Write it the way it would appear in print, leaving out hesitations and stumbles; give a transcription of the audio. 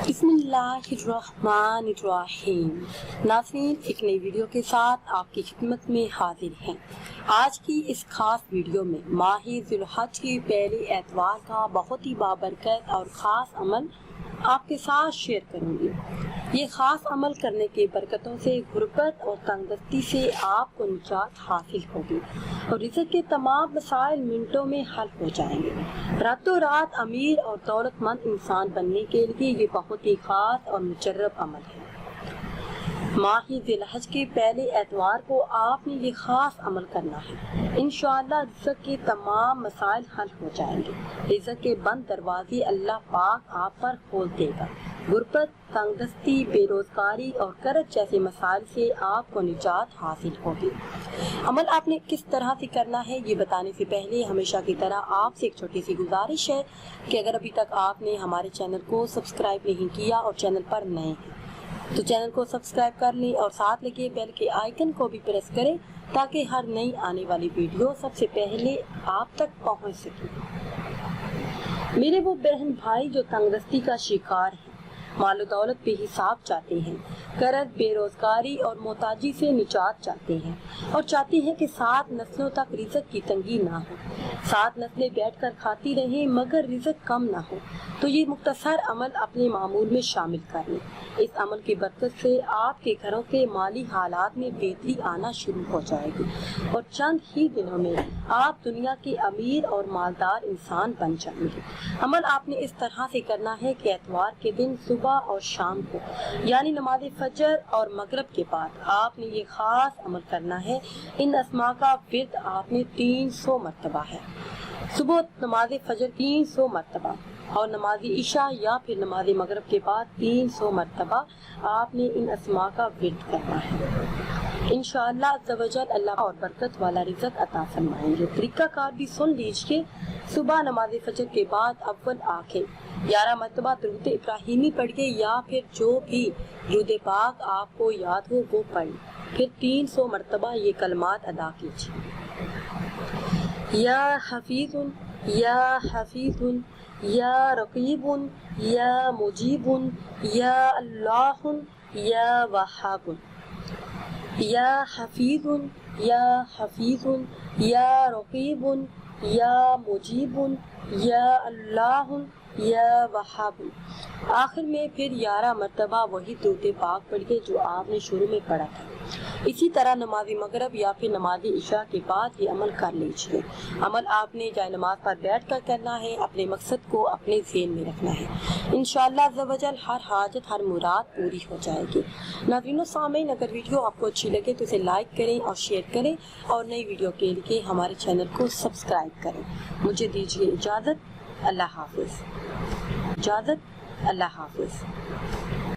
बिस्मिल्लाहिर्रहमानिर्रहीम। नाज़रीन, एक नई वीडियो के साथ आपकी खिदमत में हाजिर हैं। आज की इस खास वीडियो में माह ज़ुल्हज के पहले एतवार का बहुत ही बाबरकत और ख़ास अमल आपके साथ शेयर करूंगी। ये ख़ास अमल करने के बरकतों से गुर्बत और तंगदस्ती से आपको निजात हासिल होगी और रिज़्क़ के तमाम मसाइल मिनटों में हल हो जाएंगे। रातों रात अमीर और दौलतमंद इंसान बनने के लिए ये बहुत ही ख़ास और मुजर्रब अमल है। माह ज़ुल्हज के पहले एतवार को आपने ये ख़ास अमल करना है। इंशाअल्लाह रिज़्क़ के तमाम मसाइल हल हो जाएंगे। रिज़्क़ के बंद दरवाजे अल्लाह पाक आप पर खोल देगा। गुर्बत, तंगदस्ती, बेरोजगारी और कर्ज जैसे मसाइल से आपको निजात हासिल होगी। अमल आपने किस तरह से करना है ये बताने से पहले हमेशा की तरह आपसे एक छोटी सी गुजारिश है कि अगर अभी तक आपने हमारे चैनल को सब्सक्राइब नहीं किया और चैनल पर नए हैं तो चैनल को सब्सक्राइब कर लें और साथ लगे बेल के आइकन को भी प्रेस करें ताकि हर नई आने वाली वीडियो सबसे पहले आप तक पहुंच सके। मेरे वो बहन भाई जो तंगदस्ती का शिकार हैं, मालो दौलत पे हिसाब चाहते हैं, कर्ज, बेरोजगारी और मोहताजी से निजात चाहते हैं और चाहते हैं कि 7 नस्लों तक रिज़्क़ की तंगी ना हो, 7 नस्लें बैठकर खाती रहें मगर रिज़्क़ कम ना हो, तो ये मुख्तसर अमल अपने मामूल में शामिल कर लें। इस अमल की बरकत से आपके घरों के माली हालात में बेहतरी आना शुरू हो जाएगी और चंद ही दिनों में आप दुनिया के अमीर और मालदार इंसान बन जाएंगे। अमल आपने इस तरह से करना है कि एतवार के दिन सुबह और शाम को यानी नमाज फजर और मगरिब के बाद आपने ये खास अमल करना है। इन अस्मा का विर्द आपने 300 मरतबा है। सुबह नमाज फजर 300 मरतबा और नमाज इशा या फिर नमाज मगरिब के बाद 300 मरतबा आपने इन अस्मा का विर्द करना है। इंशाअल्लाह अज़्ज़वजल अल्लाह और बरकत वाला रिज़्क़ अता फरमाएंगे। तरीका कार भी सुन लीजिए। सुबह नमाज फजर के बाद अव्वल आके 11 मरतबा दुरूद इब्राहिमी पढ़िए या फिर जो भी दुरूद पाक आपको याद हो वो पढ़, फिर 300 मरतबा ये कलमात अदा कीजिए। या हफीज़ुन या हफीज़ुन या रक़ीबुन या मुजीबुन या अल्लाहुन या वहाबुन या हफीज़ुन या हफीज़ुन या रक़ीबुन या मुजीबुन या अल्लाहुन या वहाबुन। आखिर में फिर 11 मरतबा वही दुरूद पाक पढ़िए जो आपने शुरू में पढ़ा था। इसी तरह नमाज मगरिब या फिर नमाज इशा के बाद ये अमल कर लीजिए। अमल आपने जाए नमाज पर बैठ कर करना है। अपने मकसद को अपने ज़हन में रखना है। इंशाअल्लाह अज़्ज़वजल हर हाजत हर मुराद पूरी हो जाएगी। नाज़रीन सामीन, अगर वीडियो आपको अच्छी लगे तो इसे लाइक करें और शेयर करें और नई वीडियो के लिए हमारे चैनल को सब्सक्राइब करें। मुझे दीजिए इजाज़त। अल्लाह हाफ़िज़। इजाज़त। अल्लाह हाफ़िज़।